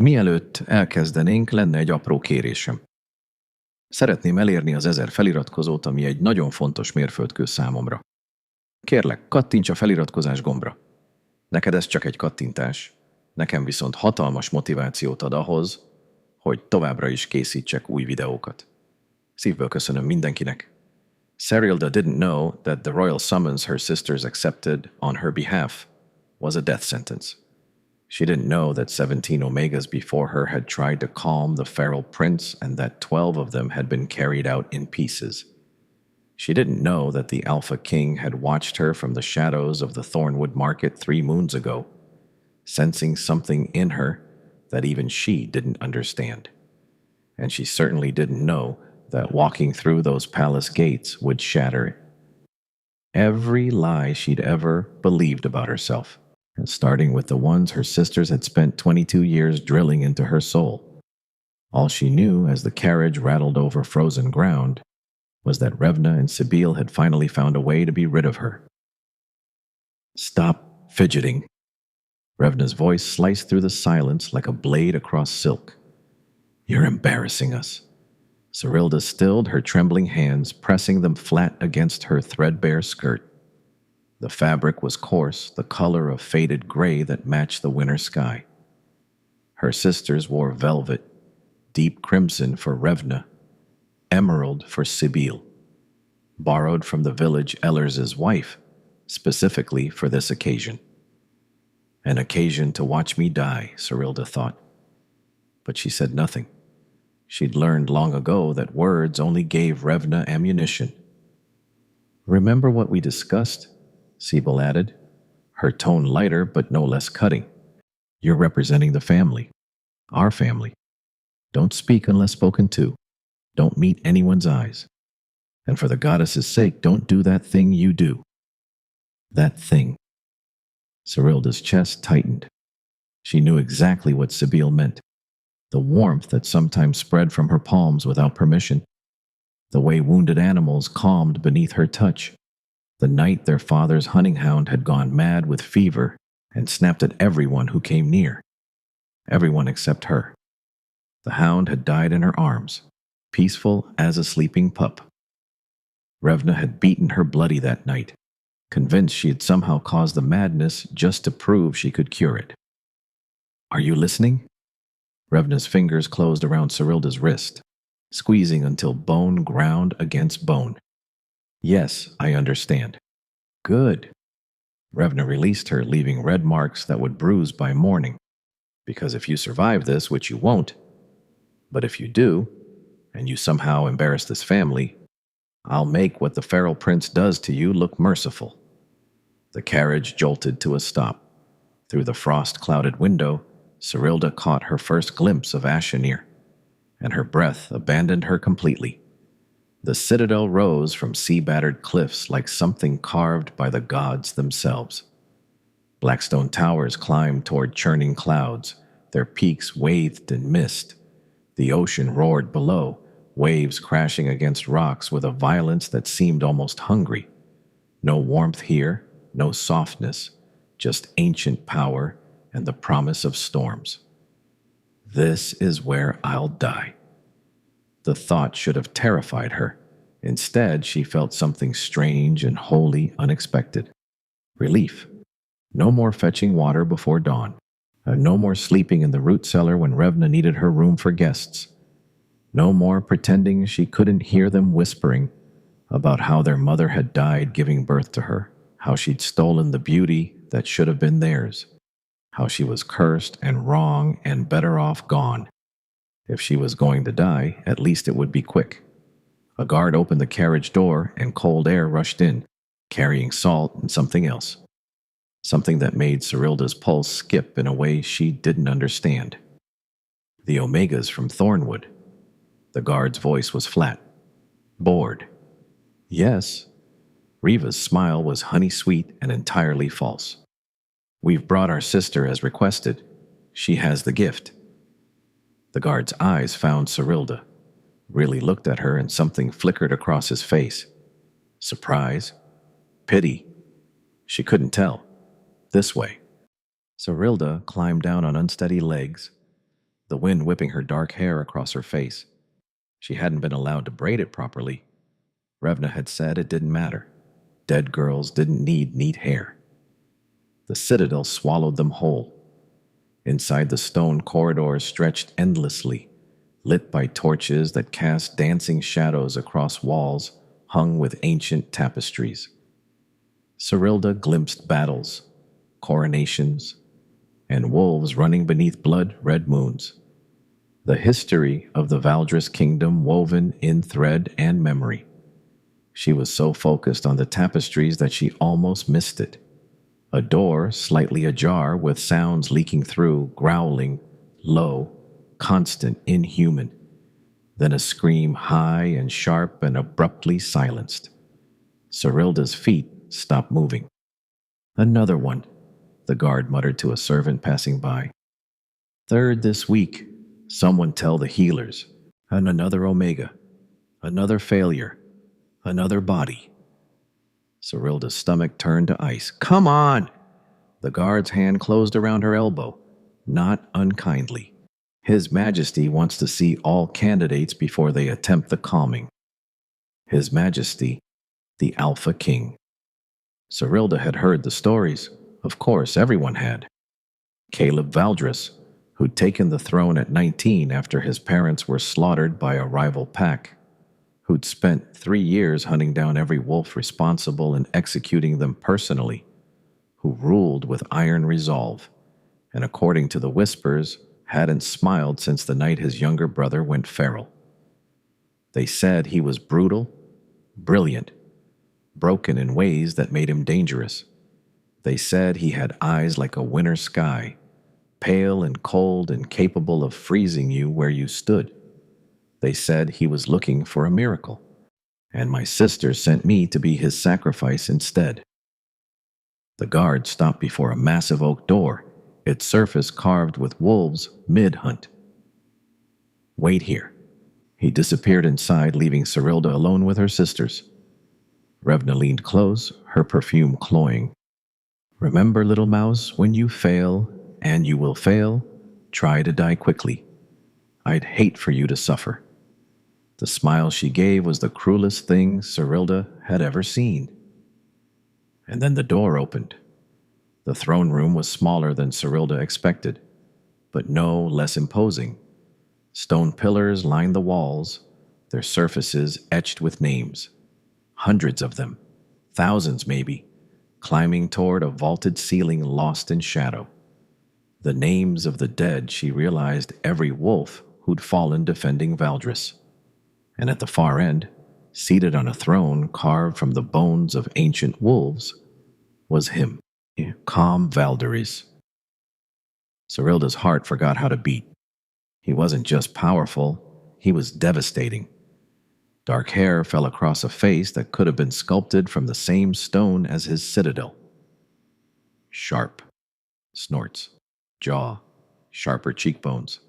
Mielőtt elkezdenénk, lenne egy apró kérésem. Szeretném elérni az 1000 feliratkozót, ami egy nagyon fontos mérföldkő számomra. Kérlek, kattints a feliratkozás gombra. Neked ez csak egy kattintás, nekem viszont hatalmas motivációt ad ahhoz, hogy továbbra is készítsek új videókat. Szívből köszönöm mindenkinek. Serilda didn't know that the royal summons her sisters accepted on her behalf was a death sentence. She didn't know that 17 Omegas before her had tried to calm the feral prince and that 12 of them had been carried out in pieces. She didn't know that the Alpha King had watched her from the shadows of the Thornwood Market 3 moons ago, sensing something in her that even she didn't understand. And she certainly didn't know that walking through those palace gates would shatter every lie she'd ever believed about herself, starting with the ones her sisters had spent 22 years drilling into her soul. All she knew as the carriage rattled over frozen ground was that Revna and Sibyl had finally found a way to be rid of her. "Stop fidgeting." Revna's voice sliced through the silence like a blade across silk. "You're embarrassing us." Serilda stilled her trembling hands, pressing them flat against her threadbare skirt. The fabric was coarse, the color of faded gray that matched the winter sky. Her sisters wore velvet, deep crimson for Revna, emerald for Sibyl, borrowed from the village Ellers's wife, specifically for this occasion. An occasion to watch me die, Serilda thought. But she said nothing. She'd learned long ago that words only gave Revna ammunition. "Remember what we discussed?" Sibyl added, her tone lighter but no less cutting. "You're representing the family, our family. Don't speak unless spoken to. Don't meet anyone's eyes. And for the goddess's sake, don't do that thing you do." That thing. Serilda's chest tightened. She knew exactly what Sibyl meant. The warmth that sometimes spread from her palms without permission. The way wounded animals calmed beneath her touch. The night their father's hunting hound had gone mad with fever and snapped at everyone who came near. Everyone except her. The hound had died in her arms, peaceful as a sleeping pup. Revna had beaten her bloody that night, convinced she had somehow caused the madness just to prove she could cure it. "Are you listening?" Revna's fingers closed around Serilda's wrist, squeezing until bone ground against bone. "Yes, I understand." "Good." Revna released her, leaving red marks that would bruise by morning. "Because if you survive this, which you won't, but if you do, and you somehow embarrass this family, I'll make what the feral prince does to you look merciful." The carriage jolted to a stop. Through the frost-clouded window, Serilda caught her first glimpse of Ashenir, and her breath abandoned her completely. The citadel rose from sea-battered cliffs like something carved by the gods themselves. Blackstone towers climbed toward churning clouds, their peaks waved in mist. The ocean roared below, waves crashing against rocks with a violence that seemed almost hungry. No warmth here, no softness, just ancient power and the promise of storms. "This is where I'll die." The thought should have terrified her. Instead, she felt something strange and wholly unexpected. Relief. No more fetching water before dawn. No more sleeping in the root cellar when Revna needed her room for guests. No more pretending she couldn't hear them whispering about how their mother had died giving birth to her, how she'd stolen the beauty that should have been theirs, how she was cursed and wrong and better off gone. If she was going to die, at least it would be quick. A guard opened the carriage door and cold air rushed in, carrying salt and something else. Something that made Serilda's pulse skip in a way she didn't understand. "The Omegas from Thornwood." The guard's voice was flat, bored. "Yes." Riva's smile was honey-sweet and entirely false. "We've brought our sister as requested. She has the gift." The guard's eyes found Serilda, really looked at her, and something flickered across his face. Surprise? Pity? She couldn't tell. This way. Serilda climbed down on unsteady legs, the wind whipping her dark hair across her face. She hadn't been allowed to braid it properly. Revna had said it didn't matter. Dead girls didn't need neat hair. The citadel swallowed them whole. Inside, the stone corridors stretched endlessly, lit by torches that cast dancing shadows across walls hung with ancient tapestries. Serilda glimpsed battles, coronations, and wolves running beneath blood-red moons. The history of the Valdris kingdom woven in thread and memory. She was so focused on the tapestries that she almost missed it. A door slightly ajar with sounds leaking through, growling, low, constant, inhuman. Then a scream high and sharp and abruptly silenced. Serilda's feet stopped moving. Another one, the guard muttered to a servant passing by. Third this week, someone tell the healers. And another Omega, another failure, another body. Serilda's stomach turned to ice. Come on! The guard's hand closed around her elbow, not unkindly. His Majesty wants to see all candidates before they attempt the calming. His Majesty, the Alpha King. Serilda had heard the stories. Of course, everyone had. Caleb Valdris, who'd taken the throne at 19 after his parents were slaughtered by a rival pack, who'd spent 3 years hunting down every wolf responsible and executing them personally, who ruled with iron resolve, and according to the whispers, hadn't smiled since the night his younger brother went feral. They said he was brutal, brilliant, broken in ways that made him dangerous. They said he had eyes like a winter sky, pale and cold and capable of freezing you where you stood. They said he was looking for a miracle, and my sister sent me to be his sacrifice instead. The guard stopped before a massive oak door, its surface carved with wolves mid-hunt. Wait here. He disappeared inside, leaving Serilda alone with her sisters. Revna leaned close, her perfume cloying. Remember, little mouse, when you fail, and you will fail, try to die quickly. I'd hate for you to suffer. The smile she gave was the cruelest thing Serilda had ever seen. And then the door opened. The throne room was smaller than Serilda expected, but no less imposing. Stone pillars lined the walls, their surfaces etched with names. Hundreds of them, thousands maybe, climbing toward a vaulted ceiling lost in shadow. The names of the dead, she realized, every wolf who'd fallen defending Valdris. And at the far end, seated on a throne carved from the bones of ancient wolves, was him, calm Valderis. Serilda's heart forgot how to beat. He wasn't just powerful, he was devastating. Dark hair fell across a face that could have been sculpted from the same stone as his citadel. Sharp. Snorts. Jaw. Sharper cheekbones.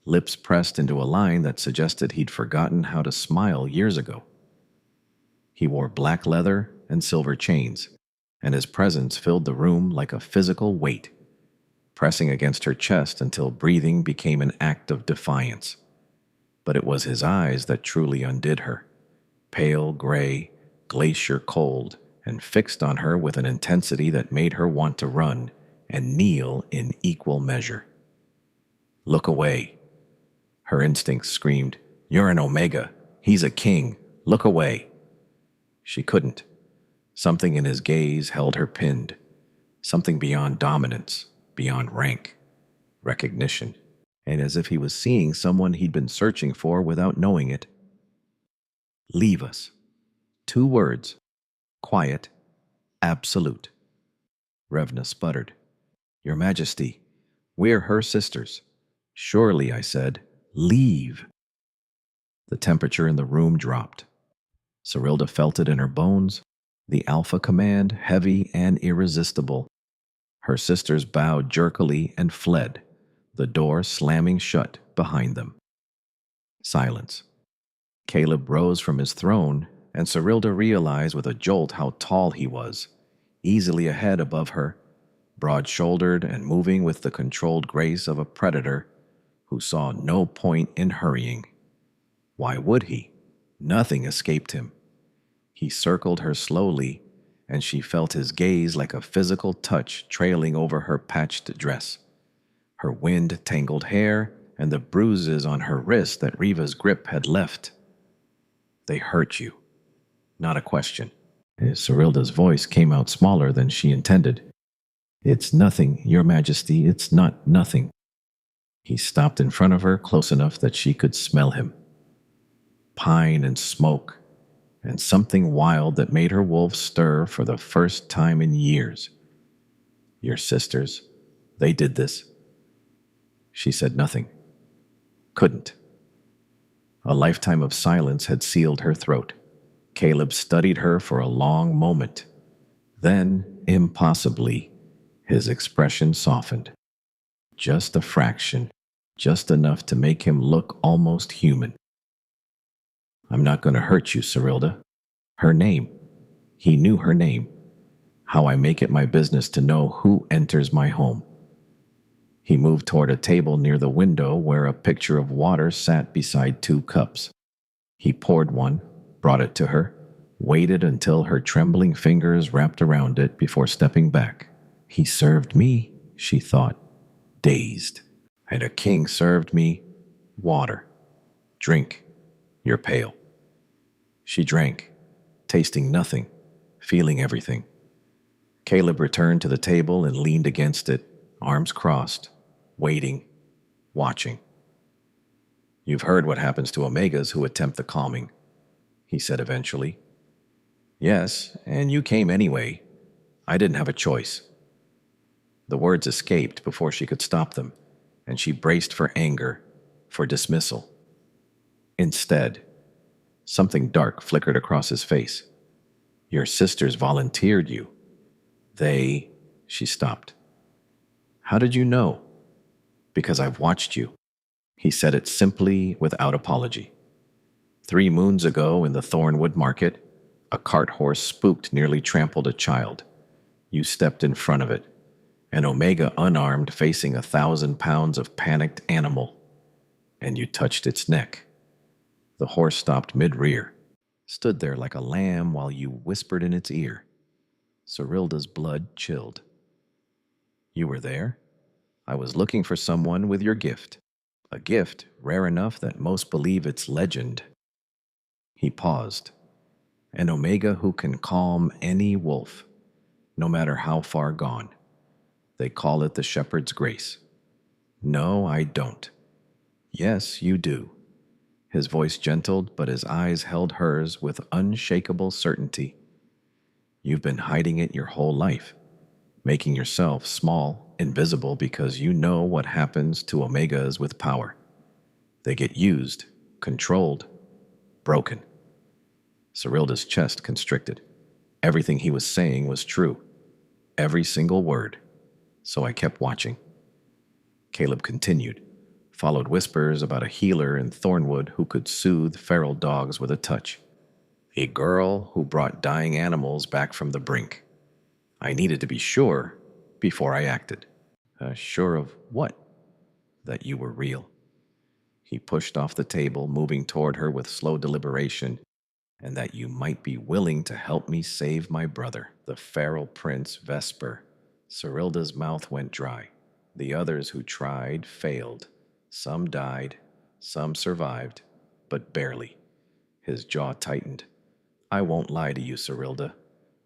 Lips pressed into a line that suggested he'd forgotten how to smile years ago. He wore black leather and silver chains, and his presence filled the room like a physical weight, pressing against her chest until breathing became an act of defiance. But it was his eyes that truly undid her, pale gray, glacier cold, and fixed on her with an intensity that made her want to run and kneel in equal measure. Look away. Her instincts screamed, You're an Omega. He's a king. Look away. She couldn't. Something in his gaze held her pinned. Something beyond dominance, beyond rank, recognition, and as if he was seeing someone he'd been searching for without knowing it. Leave us. 2 words. Quiet. Absolute. Revna sputtered. Your Majesty, we're her sisters. Surely, I said, leave. The temperature in the room dropped. Serilda felt it in her bones, the Alpha command heavy and irresistible. Her sisters bowed jerkily and fled, the door slamming shut behind them. Silence. Caleb rose from his throne, and Serilda realized with a jolt how tall he was, easily a head above her, broad-shouldered and moving with the controlled grace of a predator who saw no point in hurrying. Why would he? Nothing escaped him. He circled her slowly, and she felt his gaze like a physical touch trailing over her patched dress, her wind-tangled hair, and the bruises on her wrist that Riva's grip had left. They hurt you. Not a question. Serilda's voice came out smaller than she intended. It's nothing, Your Majesty, it's not nothing. He stopped in front of her, close enough that she could smell him. Pine and smoke, and something wild that made her wolves stir for the first time in years. Your sisters, they did this. She said nothing. Couldn't. A lifetime of silence had sealed her throat. Caleb studied her for a long moment. Then, impossibly, his expression softened. Just a fraction, just enough to make him look almost human. I'm not going to hurt you, Serilda. Her name. He knew her name. How I make it my business to know who enters my home. He moved toward a table near the window where a pitcher of water sat beside 2 cups. He poured one, brought it to her, waited until her trembling fingers wrapped around it before stepping back. He served me, she thought, dazed. And a king served me water. Drink. You're pale. She drank, tasting nothing, feeling everything. Caleb returned to the table and leaned against it, arms crossed, waiting, watching. You've heard what happens to omegas who attempt the calming, he said eventually. Yes, and you came anyway. I didn't have a choice. The words escaped before she could stop them, and she braced for anger, for dismissal. Instead, something dark flickered across his face. Your sisters volunteered you. She stopped. How did you know? Because I've watched you. He said it simply, without apology. 3 moons ago in the Thornwood Market, a cart horse spooked nearly trampled a child. You stepped in front of it, an omega unarmed facing 1,000 pounds of panicked animal, and you touched its neck. The horse stopped mid-rear, stood there like a lamb while you whispered in its ear. Serilda's blood chilled. You were there? I was looking for someone with your gift. A gift rare enough that most believe it's legend. He paused. An omega who can calm any wolf, no matter how far gone. They call it the shepherd's grace. No, I don't. Yes, you do. His voice gentled, but his eyes held hers with unshakable certainty. You've been hiding it your whole life, making yourself small, invisible, because you know what happens to omegas with power. They get used, controlled, broken. Serilda's chest constricted. Everything he was saying was true. Every single word. So I kept watching. Caleb continued, followed whispers about a healer in Thornwood who could soothe feral dogs with a touch. A girl who brought dying animals back from the brink. I needed to be sure before I acted. Sure of what? That you were real. He pushed off the table, moving toward her with slow deliberation, and that you might be willing to help me save my brother, the feral prince Vesper. Serilda's mouth went dry. The others who tried failed. Some died, some survived, but barely. His jaw tightened. I won't lie to you, Serilda.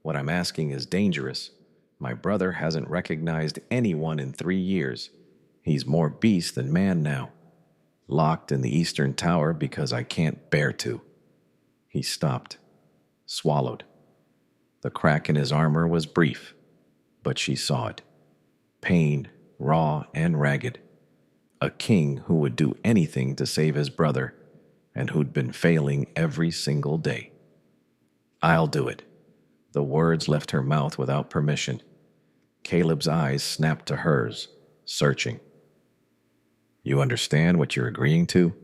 What I'm asking is dangerous. My brother hasn't recognized anyone in 3 years. He's more beast than man now. Locked in the Eastern Tower because I can't bear to. He stopped, swallowed. The crack in his armor was brief, but she saw it. Pain, raw and ragged. A king who would do anything to save his brother, and who'd been failing every single day. I'll do it. The words left her mouth without permission. Caleb's eyes snapped to hers, searching. You understand what you're agreeing to?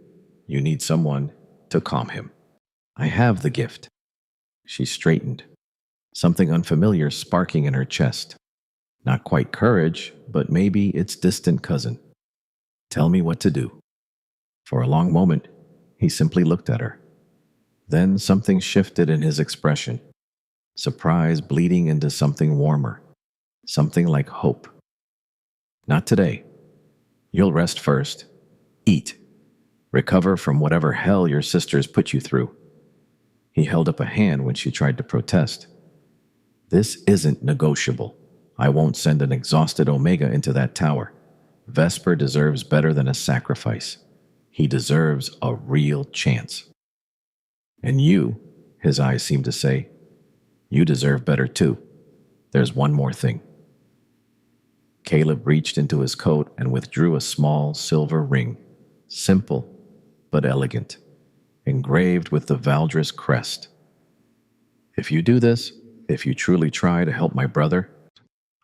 You need someone to calm him. I have the gift. She straightened, something unfamiliar sparking in her chest. Not quite courage, but maybe its distant cousin. Tell me what to do. For a long moment, he simply looked at her. Then something shifted in his expression, surprise bleeding into something warmer, something like hope. Not today. You'll rest first. Eat. Recover from whatever hell your sisters put you through. He held up a hand when she tried to protest. This isn't negotiable. I won't send an exhausted Omega into that tower. Vesper deserves better than a sacrifice. He deserves a real chance. And you, his eyes seemed to say, you deserve better too. There's one more thing. Caleb reached into his coat and withdrew a small silver ring, simple but elegant, engraved with the Valdris crest. If you do this, if you truly try to help my brother,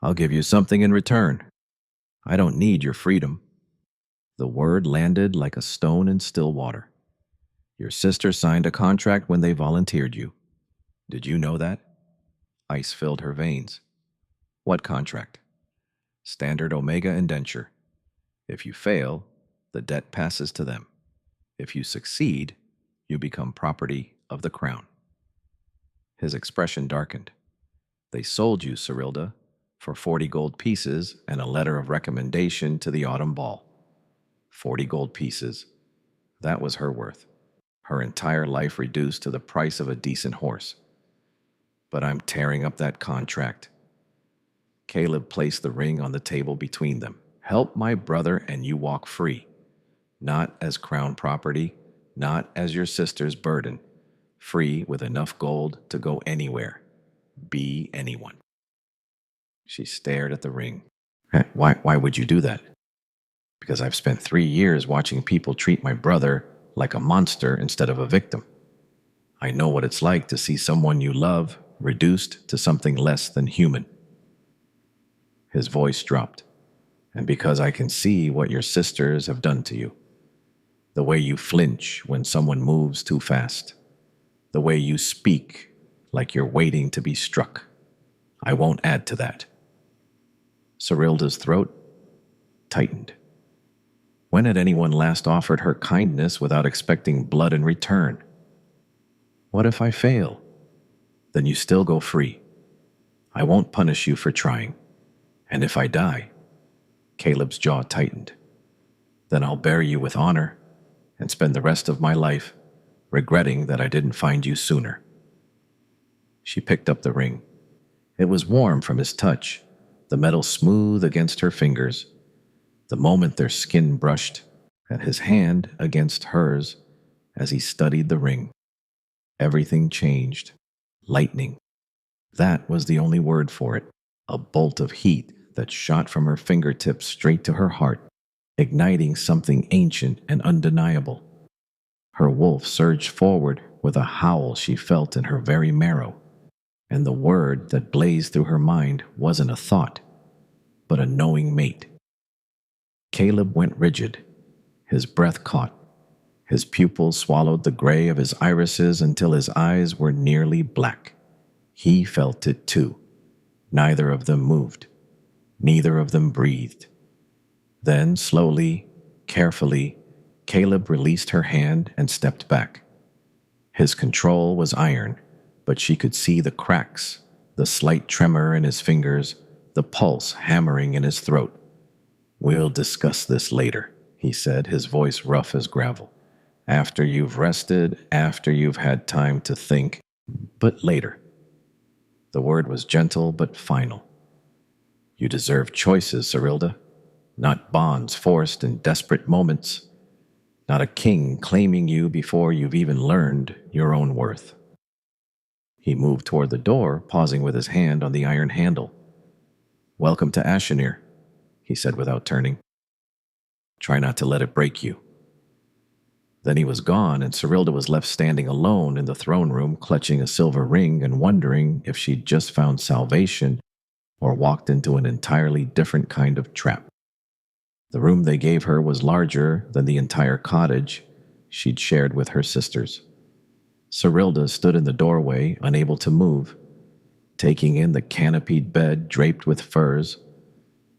I'll give you something in return. I don't need your freedom. The word landed like a stone in still water. Your sister signed a contract when they volunteered you. Did you know that? Ice filled her veins. What contract? Standard Omega indenture. If you fail, the debt passes to them. If you succeed, you become property of the crown. His expression darkened. They sold you, Serilda, for 40 gold pieces and a letter of recommendation to the autumn ball. 40 gold pieces. That was her worth. Her entire life reduced to the price of a decent horse. But I'm tearing up that contract. Caleb placed the ring on the table between them. Help my brother and you walk free. Not as crown property, not as your sister's burden. Free with enough gold to go anywhere. Be anyone. She stared at the ring. Why would you do that? Because I've spent 3 years watching people treat my brother like a monster instead of a victim. I know what it's like to see someone you love reduced to something less than human. His voice dropped. And because I can see what your sisters have done to you. The way you flinch when someone moves too fast. The way you speak like you're waiting to be struck. I won't add to that. Serilda's throat tightened. When had anyone last offered her kindness without expecting blood in return? What if I fail? Then you still go free. I won't punish you for trying. And if I die, Caleb's jaw tightened. Then I'll bury you with honor and spend the rest of my life regretting that I didn't find you sooner. She picked up the ring. It was warm from his touch, the metal smooth against her fingers. The moment their skin brushed, and his hand against hers as he studied the ring. Everything changed. Lightning. That was the only word for it. A bolt of heat that shot from her fingertips straight to her heart, igniting something ancient and undeniable. Her wolf surged forward with a howl she felt in her very marrow, and the word that blazed through her mind wasn't a thought, but a knowing mate. Caleb went rigid. His breath caught. His pupils swallowed the gray of his irises until his eyes were nearly black. He felt it too. Neither of them moved. Neither of them breathed. Then, slowly, carefully, Caleb released her hand and stepped back. His control was iron, but she could see the cracks, the slight tremor in his fingers, the pulse hammering in his throat. We'll discuss this later, he said, his voice rough as gravel. After you've rested, after you've had time to think, but later. The word was gentle but final. You deserve choices, Serilda, not bonds forced in desperate moments, not a king claiming you before you've even learned your own worth. He moved toward the door, pausing with his hand on the iron handle. Welcome to Ashenir, he said without turning. Try not to let it break you. Then he was gone, and Serilda was left standing alone in the throne room, clutching a silver ring and wondering if she'd just found salvation or walked into an entirely different kind of trap. The room they gave her was larger than the entire cottage she'd shared with her sisters. Serilda stood in the doorway, unable to move, taking in the canopied bed draped with furs,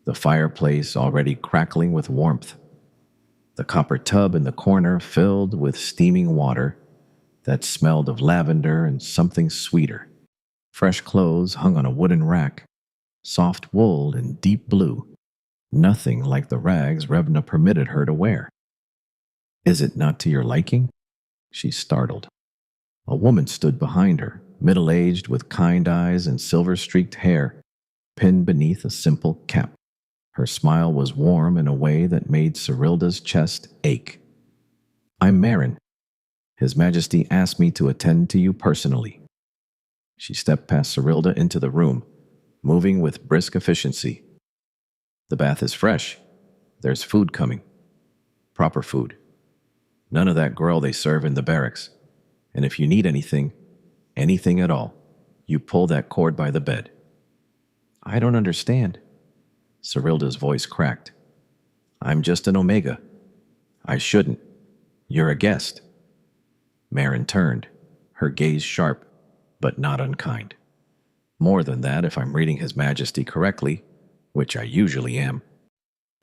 the fireplace already crackling with warmth. The copper tub in the corner filled with steaming water that smelled of lavender and something sweeter. Fresh clothes hung on a wooden rack, soft wool and deep blue, nothing like the rags Revna permitted her to wear. Is it not to your liking? She startled. A woman stood behind her, middle-aged with kind eyes and silver-streaked hair, pinned beneath a simple cap. Her smile was warm in a way that made Serilda's chest ache. I'm Marin. His Majesty asked me to attend to you personally. She stepped past Serilda into the room, moving with brisk efficiency. The bath is fresh. There's food coming. Proper food. None of that gruel they serve in the barracks. And if you need anything at all, you pull that cord by the bed. I don't understand. Serilda's voice cracked. I'm just an Omega. I shouldn't. You're a guest. Marin turned, her gaze sharp, but not unkind. More than that, if I'm reading His Majesty correctly, which I usually am.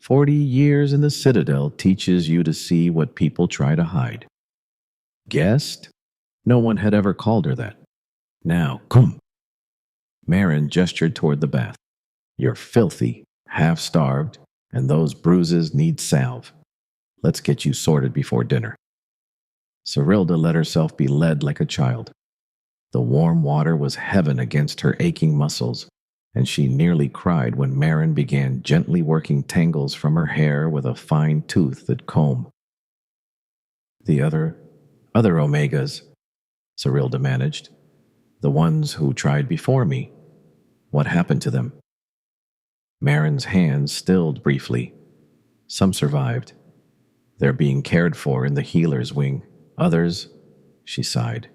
40 years in the Citadel teaches you to see what people try to hide. Guest? No one had ever called her that. Now, come. Marin gestured toward the bath. You're filthy, half-starved, and those bruises need salve. Let's get you sorted before dinner. Serilda let herself be led like a child. The warm water was heaven against her aching muscles, and she nearly cried when Marin began gently working tangles from her hair with a fine toothed comb. The other Omegas, Serilda managed. The ones who tried before me. What happened to them? Marin's hands stilled briefly. Some survived. They're being cared for in the healer's wing. Others, she sighed.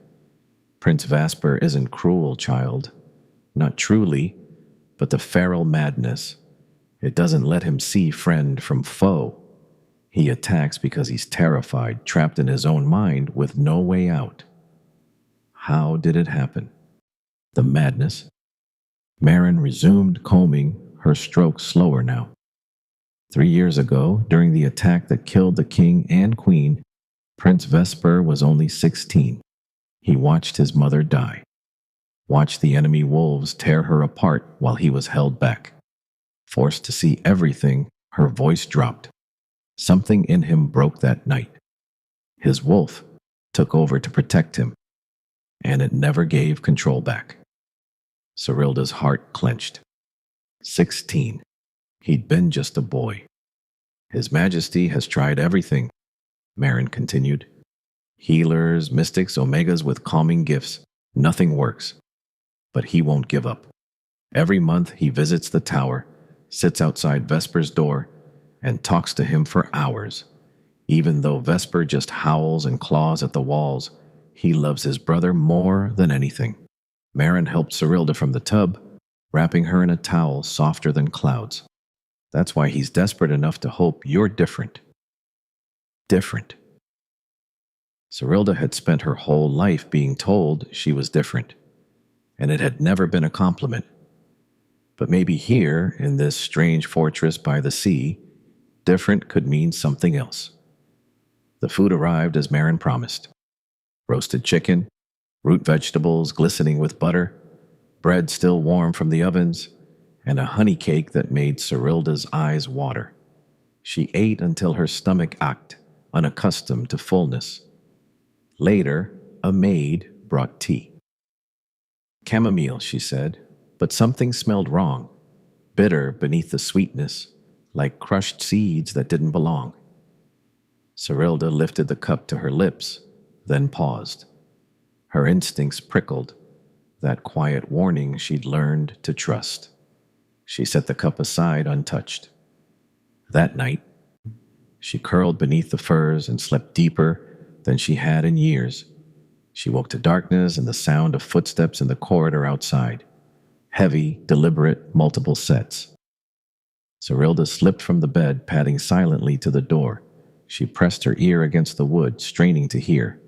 Prince Vasper isn't cruel, child. Not truly, but the feral madness. It doesn't let him see friend from foe. He attacks because he's terrified, trapped in his own mind with no way out. How did it happen? The madness. Marin resumed combing, her stroke slower now. 3 years ago, during the attack that killed the king and queen, Prince Vesper was only 16. He watched his mother die. Watched the enemy wolves tear her apart while he was held back. Forced to see everything, her voice dropped. Something in him broke that night. His wolf took over to protect him, and it never gave control back. Serilda's heart clenched. 16. He'd been just a boy. His Majesty has tried everything, Marin continued. Healers, mystics, Omegas with calming gifts. Nothing works. But he won't give up. Every month he visits the tower, sits outside Vesper's door, and talks to him for hours. Even though Vesper just howls and claws at the walls, he loves his brother more than anything. Marin helped Serilda from the tub, wrapping her in a towel softer than clouds. That's why he's desperate enough to hope you're different. Different. Serilda had spent her whole life being told she was different, and it had never been a compliment. But maybe here, in this strange fortress by the sea, different could mean something else. The food arrived as Marin promised. Roasted chicken, root vegetables glistening with butter, bread still warm from the ovens, and a honey cake that made Serilda's eyes water. She ate until her stomach ached, unaccustomed to fullness. Later, a maid brought tea. Chamomile, she said, but something smelled wrong, bitter beneath the sweetness, like crushed seeds that didn't belong. Serilda lifted the cup to her lips, then paused. Her instincts prickled, that quiet warning she'd learned to trust. She set the cup aside untouched. That night, she curled beneath the furs and slept deeper than she had in years. She woke to darkness and the sound of footsteps in the corridor outside. Heavy, deliberate, multiple sets. Serilda slipped from the bed, padding silently to the door. She pressed her ear against the wood, straining to hear.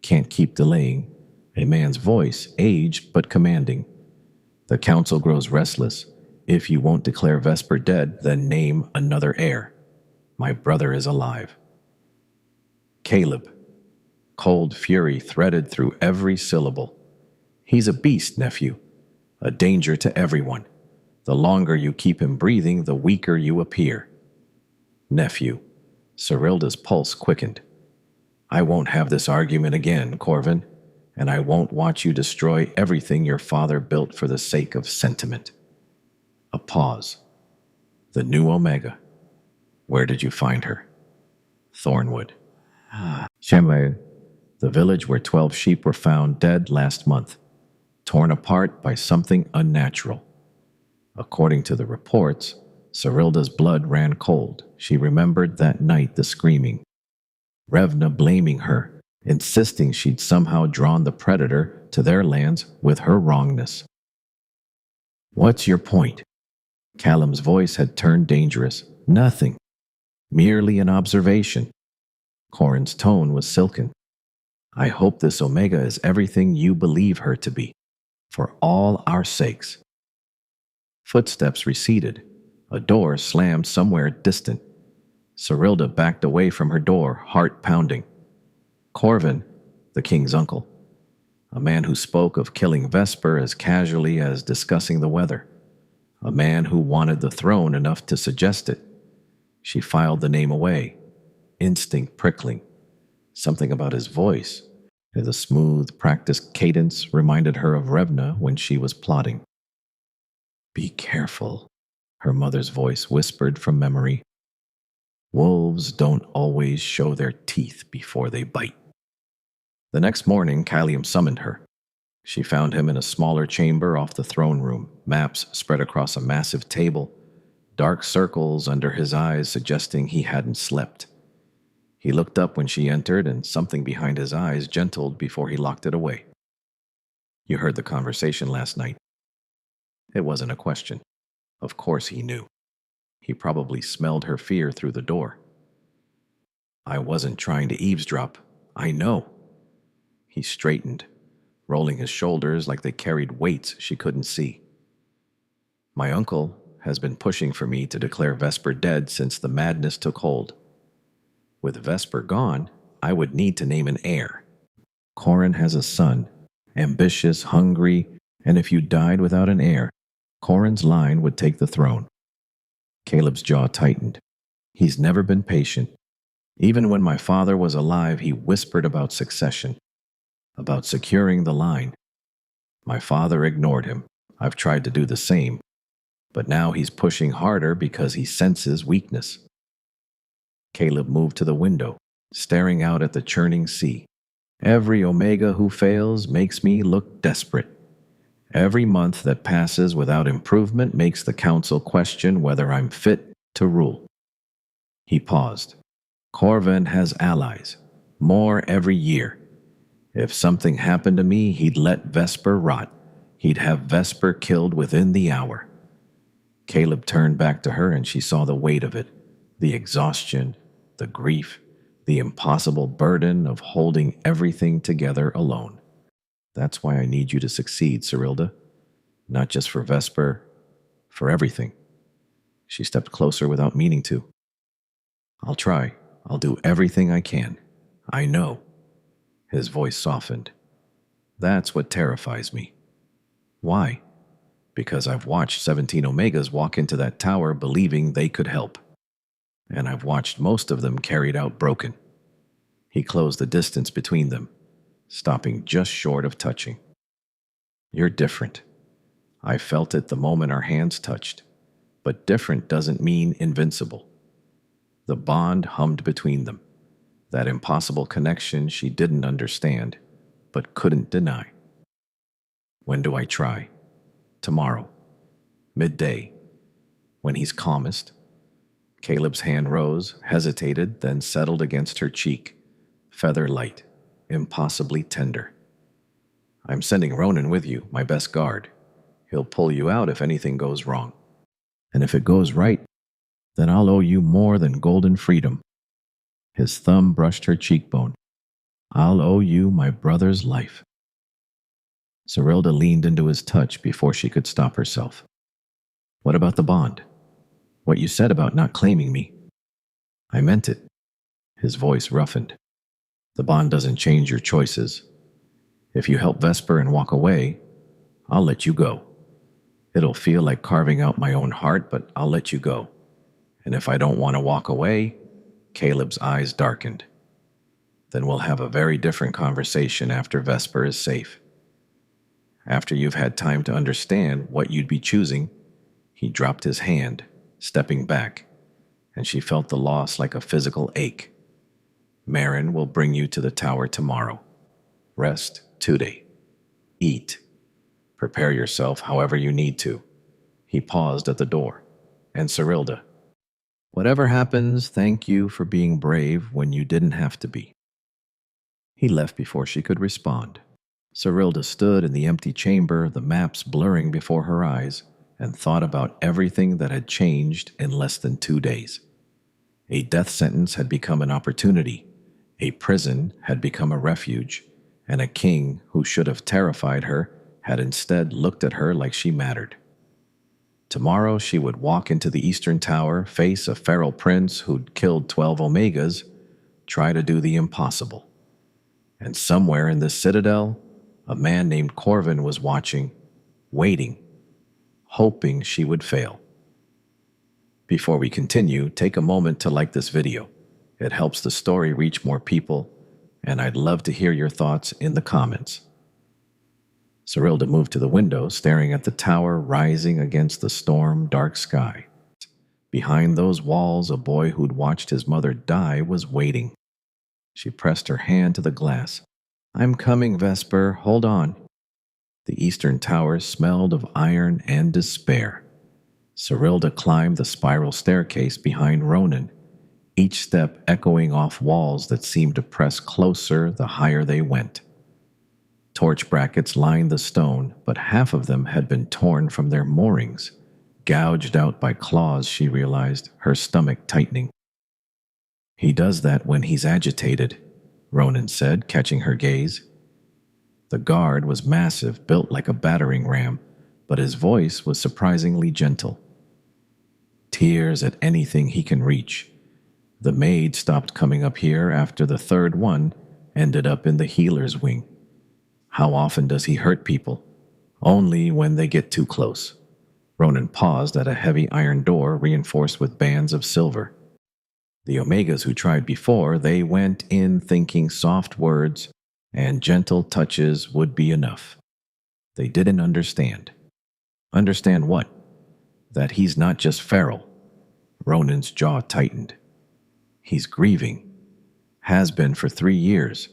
Can't keep delaying. A man's voice, aged but commanding. The council grows restless. If you won't declare Vesper dead, then name another heir. My brother is alive. Caleb. Cold fury threaded through every syllable. He's a beast, nephew. A danger to everyone. The longer you keep him breathing, the weaker you appear. Nephew. Serilda's pulse quickened. I won't have this argument again, Corvin, and I won't watch you destroy everything your father built for the sake of sentiment. A pause. The new Omega. Where did you find her? Thornwood. Shenwei, the village where 12 sheep were found dead last month, torn apart by something unnatural. According to the reports, Serilda's blood ran cold. She remembered that night the screaming. Revna blaming her, insisting she'd somehow drawn the predator to their lands with her wrongness. What's your point? Callum's voice had turned dangerous. Nothing. Merely an observation. Corin's tone was silken. I hope this Omega is everything you believe her to be, for all our sakes. Footsteps receded. A door slammed somewhere distant. Serilda backed away from her door, heart pounding. Corvin, the king's uncle, a man who spoke of killing Vesper as casually as discussing the weather, a man who wanted the throne enough to suggest it. She filed the name away, instinct prickling. Something about his voice, the smooth, practiced cadence, reminded her of Revna when she was plotting. Be careful, her mother's voice whispered from memory. Wolves don't always show their teeth before they bite. The next morning, Callium summoned her. She found him in a smaller chamber off the throne room, maps spread across a massive table, dark circles under his eyes suggesting he hadn't slept. He looked up when she entered, and something behind his eyes gentled before he locked it away. You heard the conversation last night. It wasn't a question. Of course he knew. He probably smelled her fear through the door. I wasn't trying to eavesdrop. I know. He straightened, rolling his shoulders like they carried weights she couldn't see. My uncle has been pushing for me to declare Vesper dead since the madness took hold. With Vesper gone, I would need to name an heir. Corin has a son, ambitious, hungry, and if you died without an heir, Corin's line would take the throne. Caleb's jaw tightened. He's never been patient. Even when my father was alive, he whispered about succession, about securing the line. My father ignored him. I've tried to do the same, but now he's pushing harder because he senses weakness. Caleb moved to the window, staring out at the churning sea. Every Omega who fails makes me look desperate. Every month that passes without improvement makes the council question whether I'm fit to rule. He paused. Corvin has allies, more every year. If something happened to me, he'd let Vesper rot. He'd have Vesper killed within the hour. Caleb turned back to her and she saw the weight of it, the exhaustion, the grief, the impossible burden of holding everything together alone. That's why I need you to succeed, Serilda. Not just for Vesper, for everything. She stepped closer without meaning to. I'll try. I'll do everything I can. I know. His voice softened. That's what terrifies me. Why? Because I've watched 17 Omegas walk into that tower believing they could help. And I've watched most of them carried out broken. He closed the distance between them, stopping just short of touching. You're different. I felt it the moment our hands touched, but different doesn't mean invincible. The bond hummed between them, that impossible connection she didn't understand, but couldn't deny. When do I try? Tomorrow. Midday. When he's calmest. Caleb's hand rose, hesitated, then settled against her cheek, feather light, impossibly tender. I'm sending Ronan with you, my best guard. He'll pull you out if anything goes wrong. And if it goes right, then I'll owe you more than golden freedom. His thumb brushed her cheekbone. I'll owe you my brother's life. Serilda leaned into his touch before she could stop herself. What about the bond? What you said about not claiming me? I meant it. His voice roughened. The bond doesn't change your choices. If you help Vesper and walk away, I'll let you go. It'll feel like carving out my own heart, but I'll let you go. And if I don't want to walk away, Caleb's eyes darkened. Then we'll have a very different conversation after Vesper is safe. After you've had time to understand what you'd be choosing, he dropped his hand, stepping back, and she felt the loss like a physical ache. Marin will bring you to the tower tomorrow. Rest today. Eat. Prepare yourself however you need to. He paused at the door. And Serilda, whatever happens, thank you for being brave when you didn't have to be. He left before she could respond. Serilda stood in the empty chamber, the maps blurring before her eyes, and thought about everything that had changed in less than 2 days. A death sentence had become an opportunity, a prison had become a refuge, and a king who should have terrified her had instead looked at her like she mattered. Tomorrow she would walk into the Eastern Tower, face a feral prince who'd killed 12 Omegas, try to do the impossible. And somewhere in this citadel, a man named Corvin was watching, waiting, hoping she would fail. Before we continue, take a moment to like this video. It helps the story reach more people, and I'd love to hear your thoughts in the comments. Serilda moved to the window, staring at the tower rising against the storm-dark sky. Behind those walls, a boy who'd watched his mother die was waiting. She pressed her hand to the glass. I'm coming, Vesper. Hold on. The Eastern Tower smelled of iron and despair. Serilda climbed the spiral staircase behind Ronan, each step echoing off walls that seemed to press closer the higher they went. Torch brackets lined the stone, but half of them had been torn from their moorings, gouged out by claws, she realized, her stomach tightening. He does that when he's agitated, Ronan said, catching her gaze. The guard was massive, built like a battering ram, but his voice was surprisingly gentle. Tears at anything he can reach. The maid stopped coming up here after the third one ended up in the healer's wing. How often does he hurt people? Only when they get too close. Ronan paused at a heavy iron door reinforced with bands of silver. The Omegas who tried before, they went in thinking soft words and gentle touches would be enough. They didn't understand. Understand what? That he's not just feral. Ronan's jaw tightened. He's grieving. Has been for 3 years.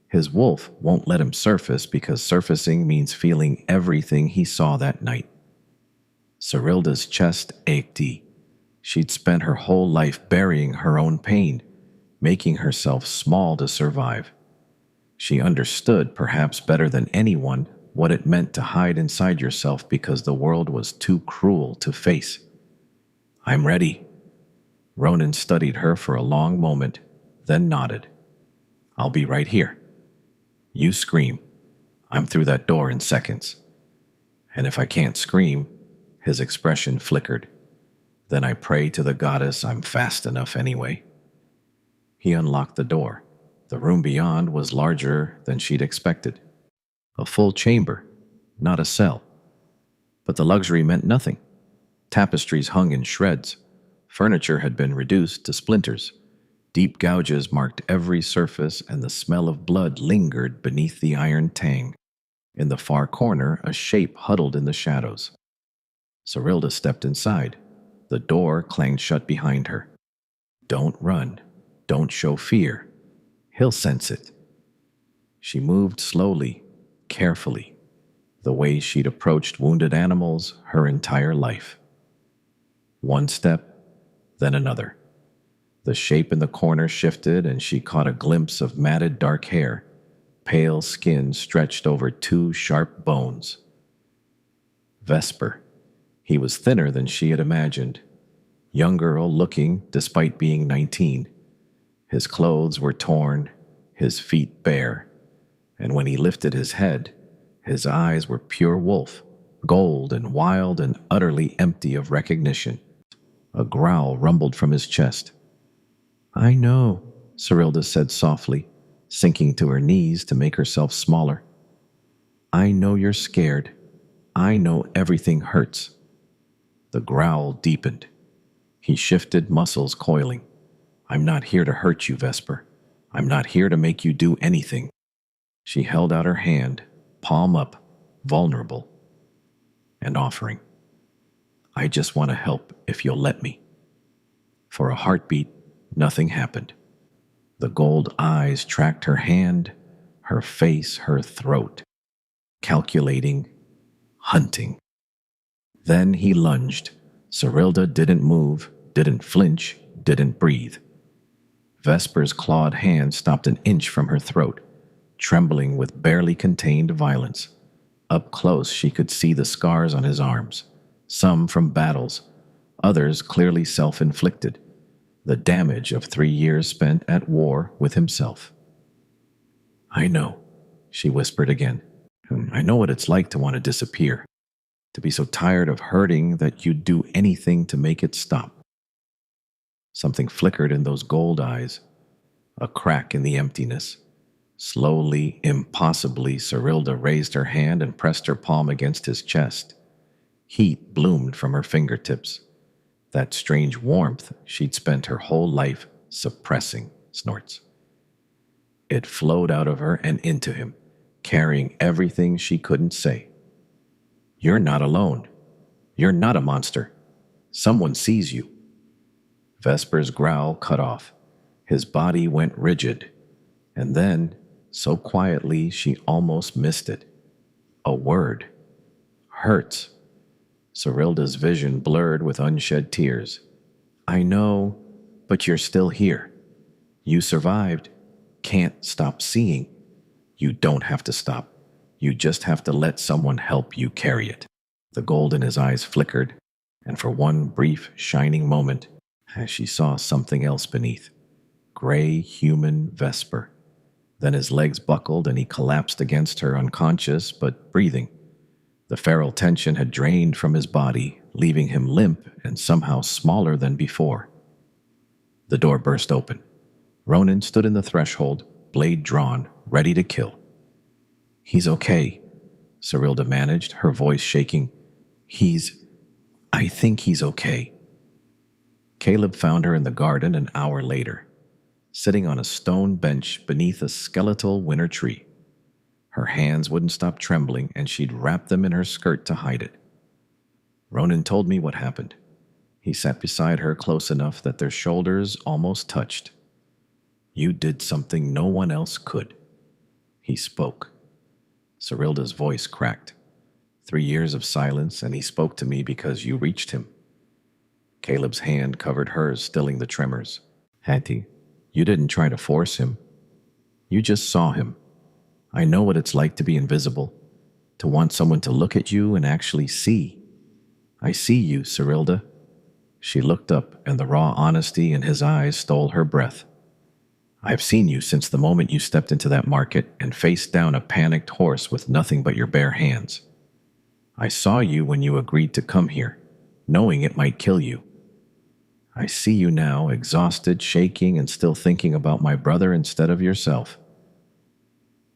His wolf won't let him surface because surfacing means feeling everything he saw that night. Serilda's chest ached. She'd spent her whole life burying her own pain, making herself small to survive. She understood, perhaps better than anyone, what it meant to hide inside yourself because the world was too cruel to face. I'm ready. Ronan studied her for a long moment, then nodded. I'll be right here. You scream. I'm through that door in seconds. And if I can't scream, his expression flickered. Then I pray to the goddess I'm fast enough anyway. He unlocked the door. The room beyond was larger than she'd expected. A full chamber, not a cell. But the luxury meant nothing. Tapestries hung in shreds. Furniture had been reduced to splinters. Deep gouges marked every surface, and the smell of blood lingered beneath the iron tang. In the far corner, a shape huddled in the shadows. Serilda stepped inside. The door clanged shut behind her. Don't run. Don't show fear. He'll sense it. She moved slowly, carefully, the way she'd approached wounded animals her entire life. One step, then another. The shape in the corner shifted, and she caught a glimpse of matted dark hair, pale skin stretched over 2 sharp bones. Vesper. He was thinner than she had imagined. Young girl looking, despite being 19. His clothes were torn, his feet bare, and when he lifted his head, his eyes were pure wolf, gold and wild and utterly empty of recognition. A growl rumbled from his chest. I know, Serilda said softly, sinking to her knees to make herself smaller. I know you're scared. I know everything hurts. The growl deepened. He shifted, muscles coiling. I'm not here to hurt you, Vesper. I'm not here to make you do anything. She held out her hand, palm up, vulnerable, and offering. I just want to help if you'll let me. For a heartbeat, nothing happened. The gold eyes tracked her hand, her face, her throat, calculating, hunting. Then he lunged. Serilda didn't move, didn't flinch, didn't breathe. Vesper's clawed hand stopped an inch from her throat, trembling with barely contained violence. Up close, she could see the scars on his arms, some from battles, others clearly self-inflicted, the damage of 3 years spent at war with himself. I know, she whispered again. I know what it's like to want to disappear, to be so tired of hurting that you'd do anything to make it stop. Something flickered in those gold eyes, a crack in the emptiness. Slowly, impossibly, Serilda raised her hand and pressed her palm against his chest. Heat bloomed from her fingertips. That strange warmth she'd spent her whole life suppressing, snorts. It flowed out of her and into him, carrying everything she couldn't say. You're not alone. You're not a monster. Someone sees you. Vesper's growl cut off. His body went rigid. And then, so quietly she almost missed it. A word. Hurts. Serilda's vision blurred with unshed tears. I know, but you're still here. You survived. Can't stop seeing. You don't have to stop. You just have to let someone help you carry it. The gold in his eyes flickered, and for one brief, shining moment, as she saw something else beneath. Gray, human Vesper. Then his legs buckled and he collapsed against her, unconscious but breathing. The feral tension had drained from his body, leaving him limp and somehow smaller than before. The door burst open. Ronan stood in the threshold, blade drawn, ready to kill. He's okay, Serilda managed, her voice shaking. I think he's okay. Caleb found her in the garden an hour later, sitting on a stone bench beneath a skeletal winter tree. Her hands wouldn't stop trembling, and she'd wrapped them in her skirt to hide it. Ronan told me what happened. He sat beside her close enough that their shoulders almost touched. You did something no one else could. He spoke. Serilda's voice cracked. 3 years of silence, and he spoke to me because you reached him. Caleb's hand covered hers, stilling the tremors. Auntie, you didn't try to force him. You just saw him. I know what it's like to be invisible, to want someone to look at you and actually see. I see you, Serilda. She looked up, and the raw honesty in his eyes stole her breath. I've seen you since the moment you stepped into that market and faced down a panicked horse with nothing but your bare hands. I saw you when you agreed to come here, knowing it might kill you. I see you now, exhausted, shaking, and still thinking about my brother instead of yourself.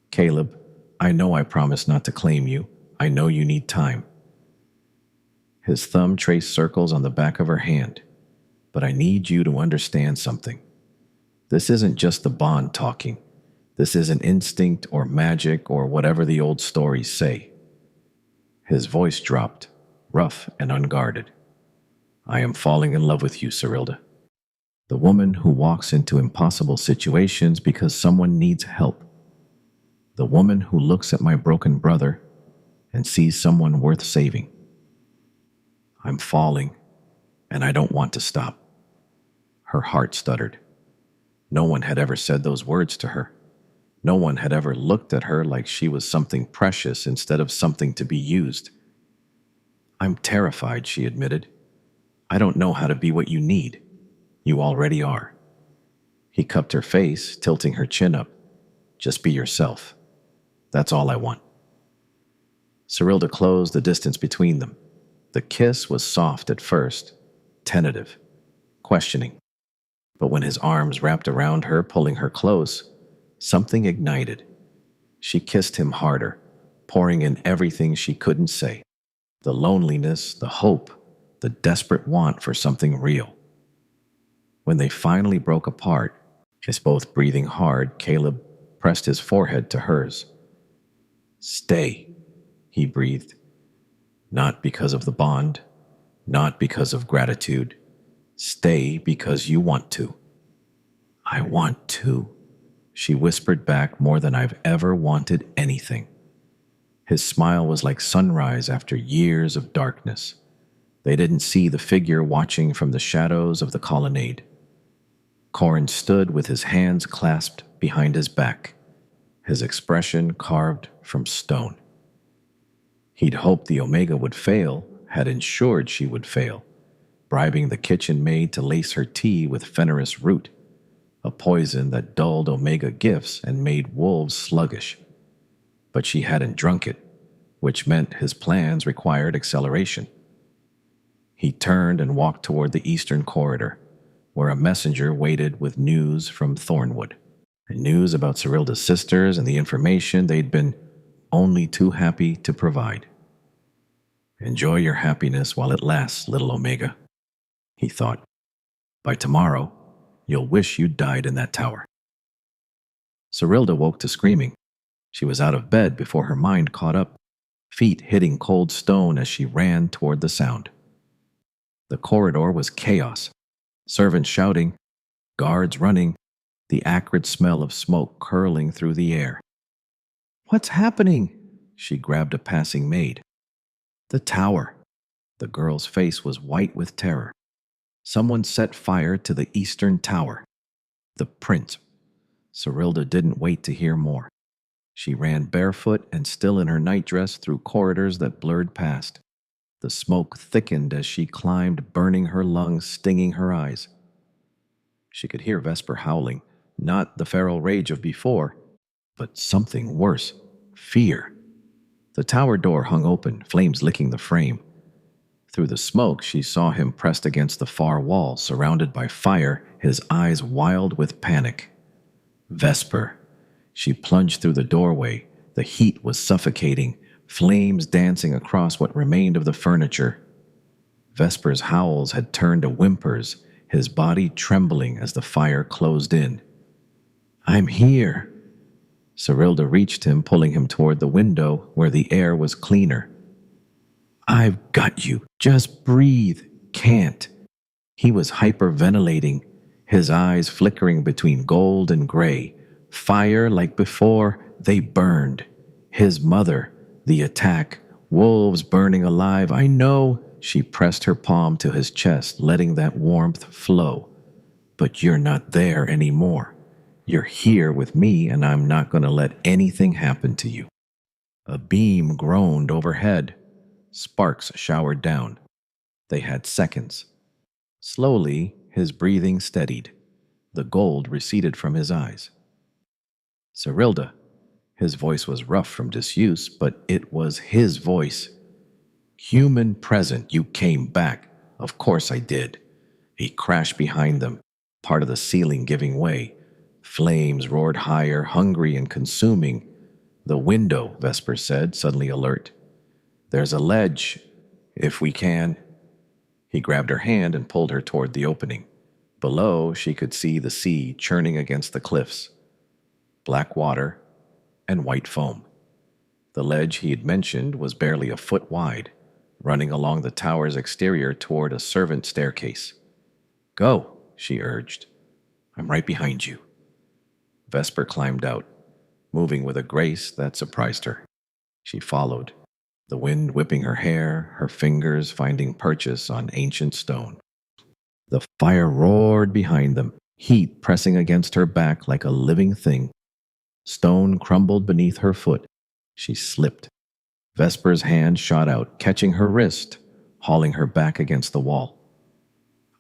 Caleb, I know I promised not to claim you. I know you need time. His thumb traced circles on the back of her hand. But I need you to understand something. This isn't just the bond talking. This isn't instinct or magic or whatever the old stories say. His voice dropped, rough and unguarded. I am falling in love with you, Serilda. The woman who walks into impossible situations because someone needs help. The woman who looks at my broken brother and sees someone worth saving. I'm falling, and I don't want to stop. Her heart stuttered. No one had ever said those words to her. No one had ever looked at her like she was something precious instead of something to be used. I'm terrified, she admitted. I don't know how to be what you need. You already are. He cupped her face, tilting her chin up. Just be yourself. That's all I want. Serilda closed the distance between them. The kiss was soft at first, tentative, questioning. But when his arms wrapped around her, pulling her close, something ignited. She kissed him harder, pouring in everything she couldn't say. The loneliness, the hope, the desperate want for something real. When they finally broke apart, as both breathing hard, Caleb pressed his forehead to hers. "Stay," he breathed. "Not because of the bond, not because of gratitude. Stay because you want to." "I want to," she whispered back, "more than I've ever wanted anything." His smile was like sunrise after years of darkness. They didn't see the figure watching from the shadows of the colonnade. Corin stood with his hands clasped behind his back, his expression carved from stone. He'd hoped the Omega would fail, had ensured she would fail, bribing the kitchen maid to lace her tea with fenris root, a poison that dulled Omega gifts and made wolves sluggish. But she hadn't drunk it, which meant his plans required acceleration. He turned and walked toward the eastern corridor, where a messenger waited with news from Thornwood. News about Serilda's sisters and the information they'd been only too happy to provide. "Enjoy your happiness while it lasts, little Omega," he thought. "By tomorrow, you'll wish you'd died in that tower." Serilda woke to screaming. She was out of bed before her mind caught up, feet hitting cold stone as she ran toward the sound. The corridor was chaos. Servants shouting, guards running, the acrid smell of smoke curling through the air. "What's happening?" She grabbed a passing maid. "The tower." The girl's face was white with terror. Someone set fire to the eastern tower. The prince. Serilda didn't wait to hear more. She ran barefoot and still in her nightdress through corridors that blurred past. The smoke thickened as she climbed, burning her lungs, stinging her eyes. She could hear Vesper howling, not the feral rage of before, but something worse, fear. The tower door hung open, flames licking the frame. Through the smoke, she saw him pressed against the far wall, surrounded by fire, his eyes wild with panic. Vesper. She plunged through the doorway. The heat was suffocating, flames dancing across what remained of the furniture. Vesper's howls had turned to whimpers, his body trembling as the fire closed in. "I'm here." Serilda reached him, pulling him toward the window where the air was cleaner. "I've got you. Just breathe." "Can't." He was hyperventilating, his eyes flickering between gold and gray. Fire like before, they burned. His mother, the attack, wolves burning alive. "I know." She pressed her palm to his chest, letting that warmth flow. "But you're not there anymore. You're here with me, and I'm not going to let anything happen to you." A beam groaned overhead. Sparks showered down. They had seconds. Slowly, his breathing steadied. The gold receded from his eyes. "Serilda." His voice was rough from disuse, but it was his voice. "Human present, you came back." "Of course I did." He crashed behind them, part of the ceiling giving way. Flames roared higher, hungry and consuming. "The window," Vesper said, suddenly alert. "There's a ledge, if we can." He grabbed her hand and pulled her toward the opening. Below, she could see the sea churning against the cliffs. Black water and white foam. The ledge he had mentioned was barely a foot wide, running along the tower's exterior toward a servant staircase. "Go," she urged. "I'm right behind you." Vesper climbed out, moving with a grace that surprised her. She followed, the wind whipping her hair, her fingers finding purchase on ancient stone. The fire roared behind them, heat pressing against her back like a living thing. Stone crumbled beneath her foot. She slipped. Vesper's hand shot out, catching her wrist, hauling her back against the wall.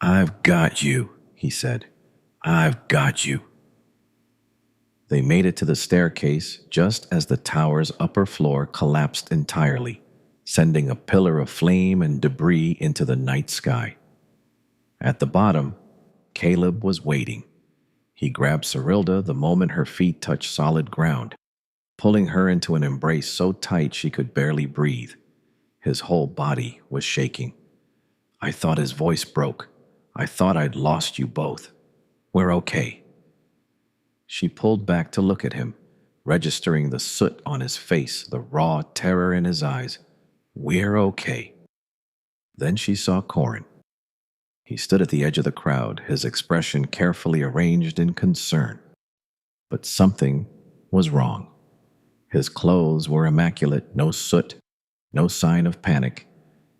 "I've got you," he said. "I've got you." They made it to the staircase just as the tower's upper floor collapsed entirely, sending a pillar of flame and debris into the night sky. At the bottom, Caleb was waiting. He grabbed Serilda the moment her feet touched solid ground, pulling her into an embrace so tight she could barely breathe. His whole body was shaking. I thought his voice broke. I thought I'd lost you both. We're okay. She pulled back to look at him, registering the soot on his face, the raw terror in his eyes. We're okay. Then she saw Corin. He stood at the edge of the crowd, his expression carefully arranged in concern. But something was wrong. His clothes were immaculate, no soot, no sign of panic,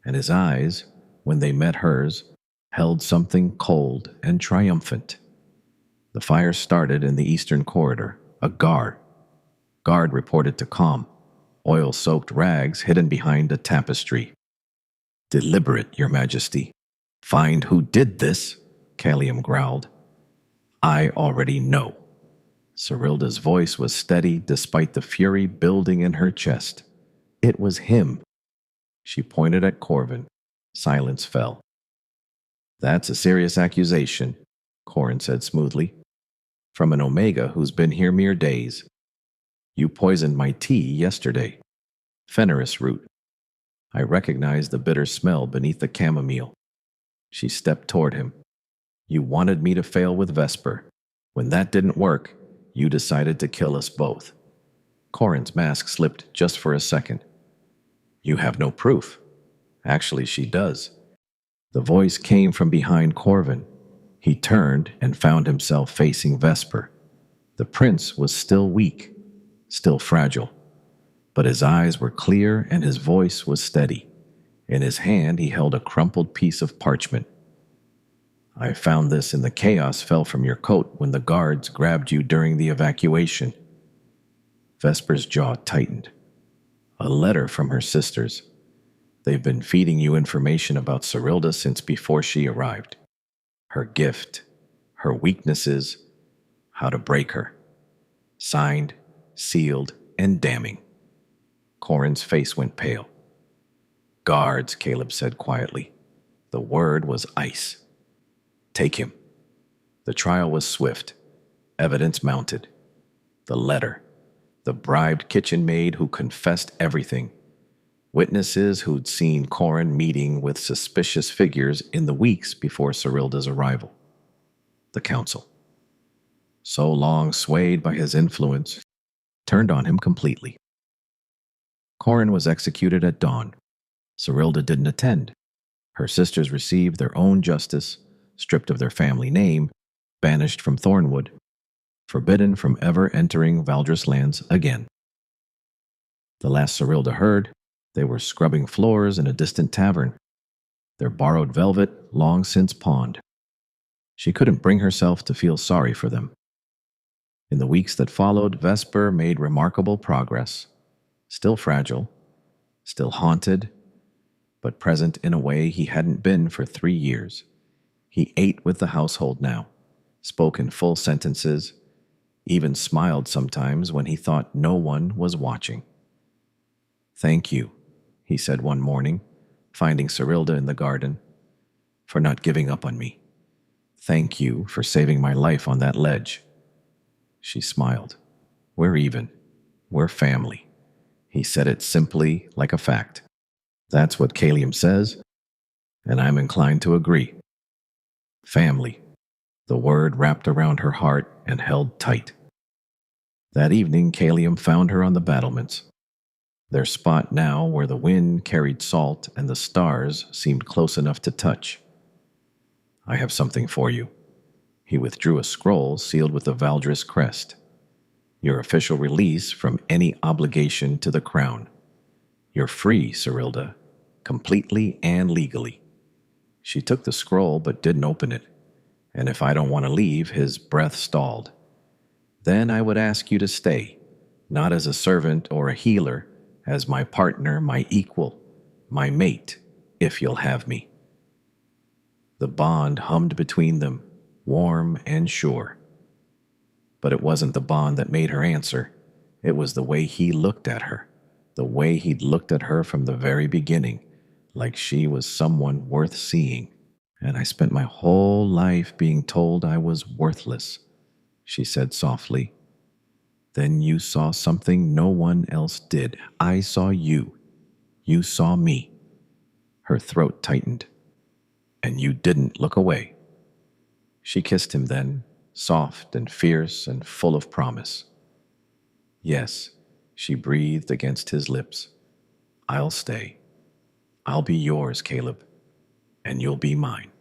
and his eyes, when they met hers, held something cold and triumphant. The fire started in the eastern corridor. A guard reported to calm, oil-soaked rags hidden behind a tapestry. Deliberate, Your Majesty. Find who did this, Callium growled. I already know. Serilda's voice was steady despite the fury building in her chest. It was him. She pointed at Corvin. Silence fell. That's a serious accusation, Corin said smoothly. From an Omega who's been here mere days. You poisoned my tea yesterday. Fenris root. I recognized the bitter smell beneath the chamomile. She stepped toward him. You wanted me to fail with Vesper. When that didn't work, you decided to kill us both. Corin's mask slipped just for a second. You have no proof. Actually, she does. The voice came from behind Corvin. He turned and found himself facing Vesper. The prince was still weak, still fragile, but his eyes were clear and his voice was steady. In his hand, he held a crumpled piece of parchment. I found this in the chaos fell from your coat when the guards grabbed you during the evacuation. Vesper's jaw tightened. A letter from her sisters. They've been feeding you information about Serilda since before she arrived. Her gift, her weaknesses, how to break her. Signed, sealed, and damning. Corin's face went pale. Guards, Caleb said quietly. The word was ice. Take him. The trial was swift. Evidence mounted. The letter. The bribed kitchen maid who confessed everything. Witnesses who'd seen Corin meeting with suspicious figures in the weeks before Serilda's arrival. The council, so long swayed by his influence, turned on him completely. Corin was executed at dawn. Serilda didn't attend. Her sisters received their own justice, stripped of their family name, banished from Thornwood, forbidden from ever entering Valdris lands again. The last Serilda heard, they were scrubbing floors in a distant tavern, their borrowed velvet long since pawned. She couldn't bring herself to feel sorry for them. In the weeks that followed, Vesper made remarkable progress, still fragile, still haunted, but present in a way he hadn't been for 3 years. He ate with the household now, spoke in full sentences, even smiled sometimes when he thought no one was watching. Thank you, he said one morning, finding Serilda in the garden, for not giving up on me. Thank you for saving my life on that ledge. She smiled. We're even. We're family. He said it simply, like a fact. That's what Callium says, and I'm inclined to agree. Family. The word wrapped around her heart and held tight. That evening, Callium found her on the battlements. Their spot now where the wind carried salt and the stars seemed close enough to touch. I have something for you. He withdrew a scroll sealed with the Valdris crest. Your official release from any obligation to the crown. You're free, Serilda, completely and legally. She took the scroll but didn't open it, and if I don't want to leave, his breath stalled. Then I would ask you to stay, not as a servant or a healer, as my partner, my equal, my mate, if you'll have me. The bond hummed between them, warm and sure. But it wasn't the bond that made her answer. It was the way he looked at her, the way he'd looked at her from the very beginning, like she was someone worth seeing. And I spent my whole life being told I was worthless, she said softly. Then you saw something no one else did. I saw you. You saw me. Her throat tightened. And you didn't look away. She kissed him then, soft and fierce and full of promise. Yes, she breathed against his lips. I'll stay. I'll be yours, Caleb, and you'll be mine.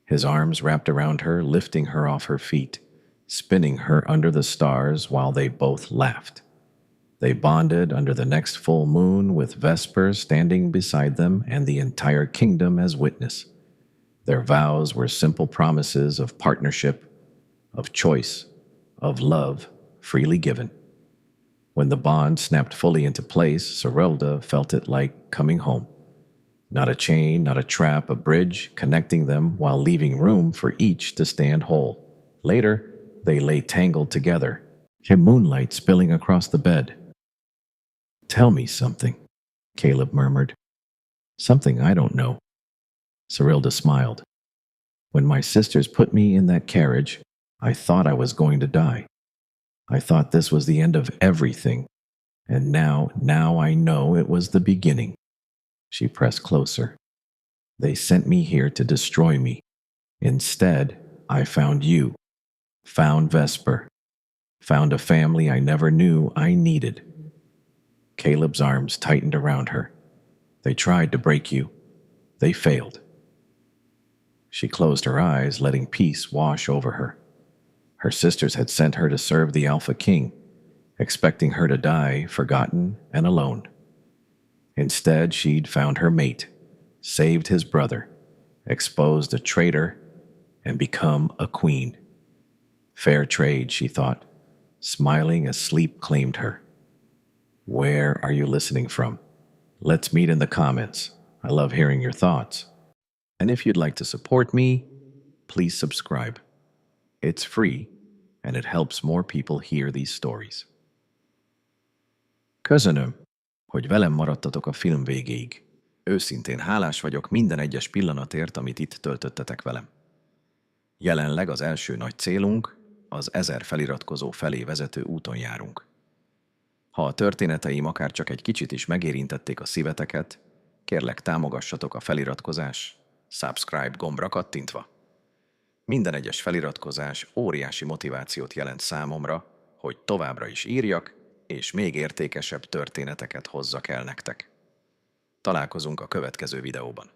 His arms wrapped around her, lifting her off her feet, spinning her under the stars while they both laughed. They bonded under the next full moon with Vesper standing beside them and the entire kingdom as witness. Their vows were simple promises of partnership, of choice, of love freely given. When the bond snapped fully into place, Serilda felt it like coming home. Not a chain, not a trap, a bridge connecting them while leaving room for each to stand whole. Later, they lay tangled together, moonlight spilling across the bed. Tell me something, Caleb murmured. Something I don't know. Serilda smiled. When my sisters put me in that carriage, I thought I was going to die. I thought this was the end of everything, and now I know it was the beginning. She pressed closer. They sent me here to destroy me. Instead, I found you, found Vesper, found a family I never knew I needed. Caleb's arms tightened around her. They tried to break you. They failed. She closed her eyes, letting peace wash over her. Her sisters had sent her to serve the Alpha King, expecting her to die forgotten and alone. Instead, she'd found her mate, saved his brother, exposed a traitor, and become a queen. Fair trade, she thought, smiling as sleep claimed her. Where are you listening from? Let's meet in the comments. I love hearing your thoughts. And if you'd like to support me, please subscribe. It's free, and it helps more people hear these stories. Köszönöm, hogy velem maradtatok a film végéig. Őszintén hálás vagyok minden egyes pillanatért, amit itt töltöttetek velem. Jelenleg az első nagy célunk, az 1000 feliratkozó felé vezető úton járunk. Ha a történeteim akár csak egy kicsit is megérintették a szíveteket, kérlek támogassatok a feliratkozás, subscribe gombra kattintva. Minden egyes feliratkozás óriási motivációt jelent számomra, hogy továbbra is írjak, és még értékesebb történeteket hozzak el nektek. Találkozunk a következő videóban.